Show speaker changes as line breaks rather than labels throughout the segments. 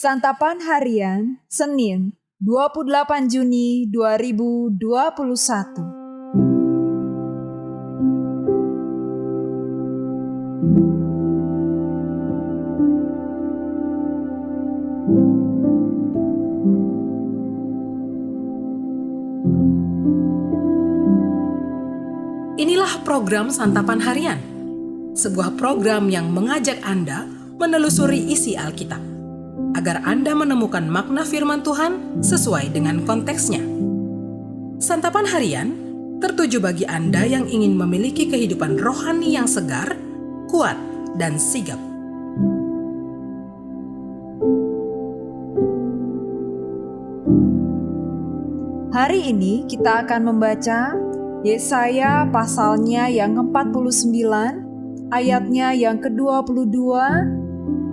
Santapan Harian, Senin, 28 Juni 2021.
Inilah program Santapan Harian, sebuah program yang mengajak Anda menelusuri isi Alkitab, agar Anda menemukan makna firman Tuhan sesuai dengan konteksnya. Santapan Harian tertuju bagi Anda yang ingin memiliki kehidupan rohani yang segar, kuat, dan sigap.
Hari ini kita akan membaca Yesaya pasalnya yang ke-49, ayatnya yang ke-22,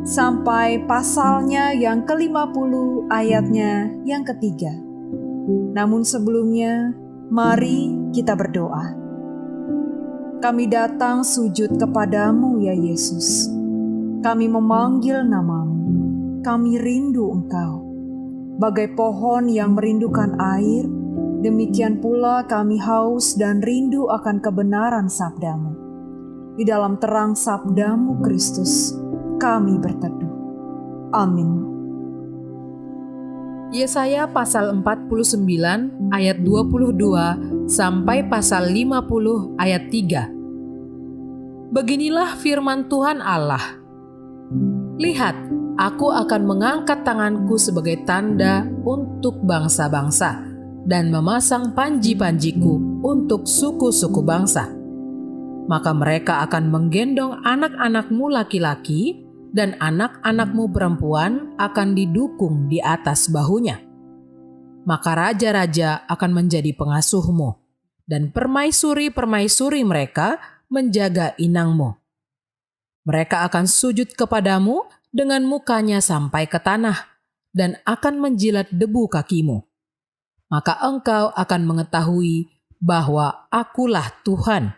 sampai pasalnya yang ke-50, ayatnya yang ketiga. Namun sebelumnya, mari kita berdoa. Kami datang sujud kepadamu ya Yesus. Kami memanggil namamu. Kami rindu Engkau. Bagai pohon yang merindukan air, demikian pula kami haus dan rindu akan kebenaran sabdamu. Di dalam terang sabdamu Kristus, kami berteduh. Amin.
Yesaya pasal 49 ayat 22 sampai pasal 50 ayat 3. Beginilah firman Tuhan Allah. Lihat, aku akan mengangkat tanganku sebagai tanda untuk bangsa-bangsa dan memasang panji-panjiku untuk suku-suku bangsa. Maka mereka akan menggendong anak-anakmu laki-laki dan anak-anakmu perempuan akan didukung di atas bahunya. Maka raja-raja akan menjadi pengasuhmu dan permaisuri-permaisuri mereka menjaga inangmu. Mereka akan sujud kepadamu dengan mukanya sampai ke tanah dan akan menjilat debu kakimu. Maka engkau akan mengetahui bahwa akulah Tuhan,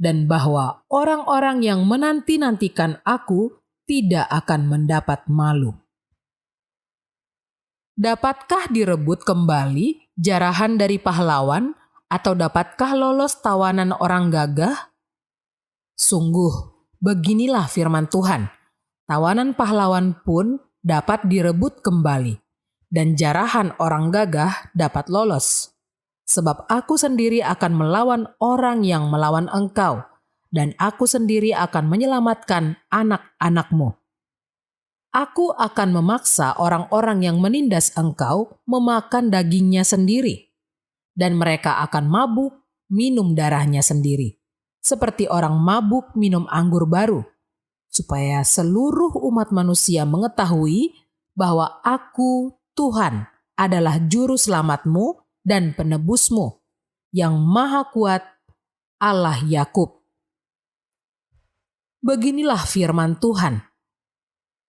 dan bahwa orang-orang yang menanti-nantikan aku tidak akan mendapat malu. Dapatkah direbut kembali jarahan dari pahlawan, atau dapatkah lolos tawanan orang gagah? Sungguh, beginilah firman Tuhan, tawanan pahlawan pun dapat direbut kembali, dan jarahan orang gagah dapat lolos. Sebab aku sendiri akan melawan orang yang melawan engkau, dan aku sendiri akan menyelamatkan anak-anakmu. Aku akan memaksa orang-orang yang menindas engkau memakan dagingnya sendiri, dan mereka akan mabuk minum darahnya sendiri, seperti orang mabuk minum anggur baru, supaya seluruh umat manusia mengetahui bahwa aku, Tuhan, adalah juru selamatmu dan penebusmu, yang maha kuat, Allah Yakub. Beginilah firman Tuhan.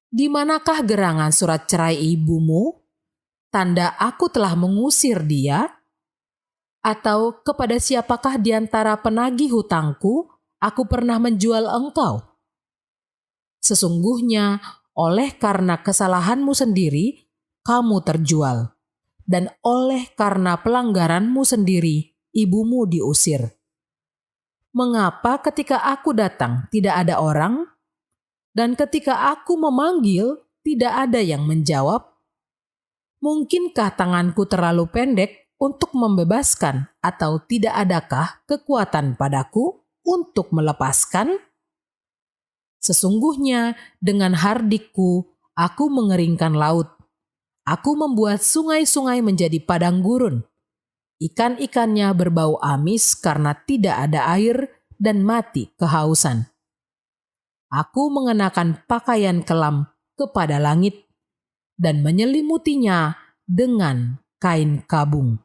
Di manakah gerangan surat cerai ibumu? Tanda aku telah mengusir dia? Atau kepada siapakah di antara penagih hutangku aku pernah menjual engkau? Sesungguhnya oleh karena kesalahanmu sendiri kamu terjual, dan oleh karena pelanggaranmu sendiri ibumu diusir. Mengapa ketika aku datang tidak ada orang? Dan ketika aku memanggil tidak ada yang menjawab? Mungkinkah tanganku terlalu pendek untuk membebaskan, atau tidak adakah kekuatan padaku untuk melepaskan? Sesungguhnya dengan hardikku aku mengeringkan laut. Aku membuat sungai-sungai menjadi padang gurun. Ikan-ikannya berbau amis karena tidak ada air dan mati kehausan. Aku mengenakan pakaian kelam kepada langit dan menyelimutinya dengan kain kabung.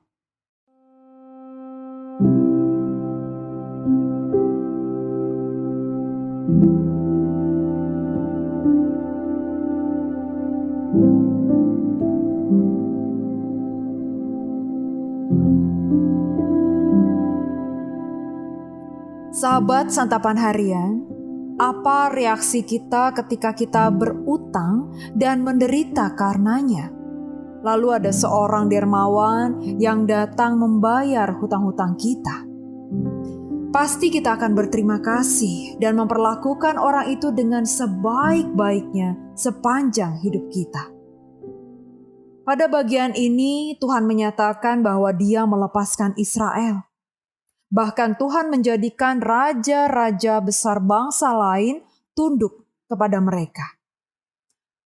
Sahabat Santapan Harian, Apa reaksi kita ketika kita berutang dan menderita karenanya? Lalu ada seorang dermawan yang datang membayar hutang-hutang kita. Pasti kita akan berterima kasih dan memperlakukan orang itu dengan sebaik-baiknya sepanjang hidup kita. Pada bagian ini Tuhan menyatakan bahwa Dia melepaskan Israel. Bahkan Tuhan menjadikan raja-raja besar bangsa lain tunduk kepada mereka.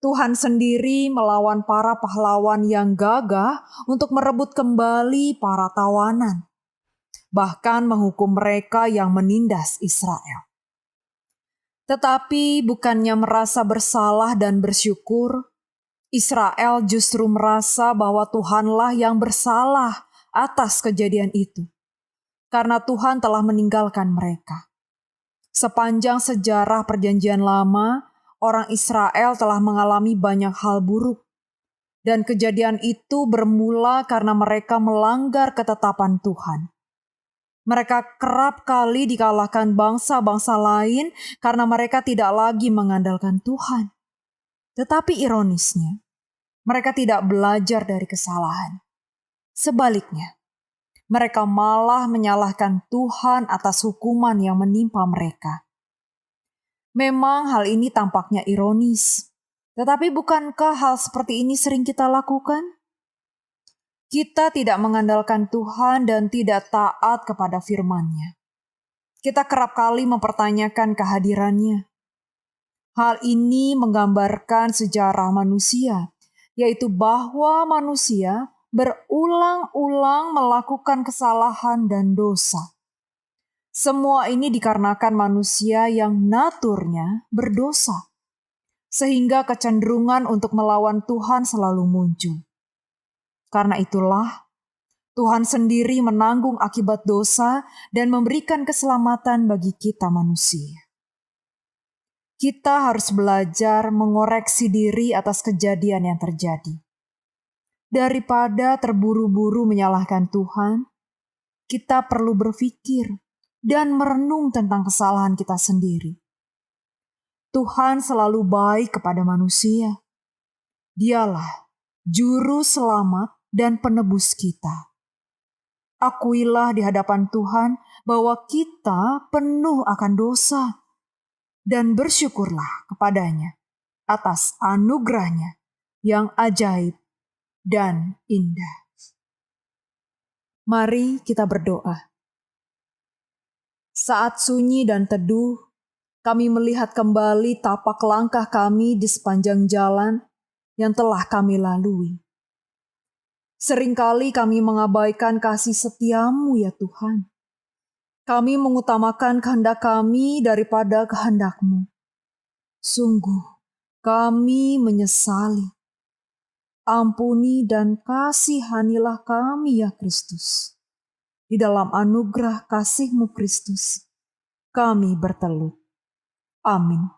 Tuhan sendiri melawan para pahlawan yang gagah untuk merebut kembali para tawanan. Bahkan menghukum mereka yang menindas Israel. Tetapi bukannya merasa bersalah dan bersyukur, Israel justru merasa bahwa Tuhanlah yang bersalah atas kejadian itu. Karena Tuhan telah meninggalkan mereka. Sepanjang sejarah Perjanjian Lama, orang Israel telah mengalami banyak hal buruk. Dan kejadian itu bermula karena mereka melanggar ketetapan Tuhan. Mereka kerap kali dikalahkan bangsa-bangsa lain karena mereka tidak lagi mengandalkan Tuhan. Tetapi ironisnya, mereka tidak belajar dari kesalahan. Sebaliknya, mereka malah menyalahkan Tuhan atas hukuman yang menimpa mereka. Memang hal ini tampaknya ironis, tetapi bukankah hal seperti ini sering kita lakukan? Kita tidak mengandalkan Tuhan dan tidak taat kepada firman-Nya. Kita kerap kali mempertanyakan kehadirannya. Hal ini menggambarkan sejarah manusia, yaitu bahwa manusia berulang-ulang melakukan kesalahan dan dosa. Semua ini dikarenakan manusia yang naturnya berdosa, sehingga kecenderungan untuk melawan Tuhan selalu muncul. Karena itulah, Tuhan sendiri menanggung akibat dosa dan memberikan keselamatan bagi kita manusia. Kita harus belajar mengoreksi diri atas kejadian yang terjadi. Daripada terburu-buru menyalahkan Tuhan, kita perlu berpikir dan merenung tentang kesalahan kita sendiri. Tuhan selalu baik kepada manusia. Dialah juru selamat dan penebus kita. Akuilah di hadapan Tuhan bahwa kita penuh akan dosa, dan bersyukurlah kepadanya atas anugerahnya yang ajaib dan indah. Mari kita berdoa. Saat sunyi dan teduh, kami melihat kembali tapak langkah kami di sepanjang jalan yang telah kami lalui. Seringkali kami mengabaikan kasih setia-Mu ya Tuhan. Kami mengutamakan kehendak kami daripada kehendak-Mu. Sungguh, kami menyesali. Ampuni dan kasihanilah kami ya Kristus. Di dalam anugerah kasih-Mu Kristus, kami bertelut. Amin.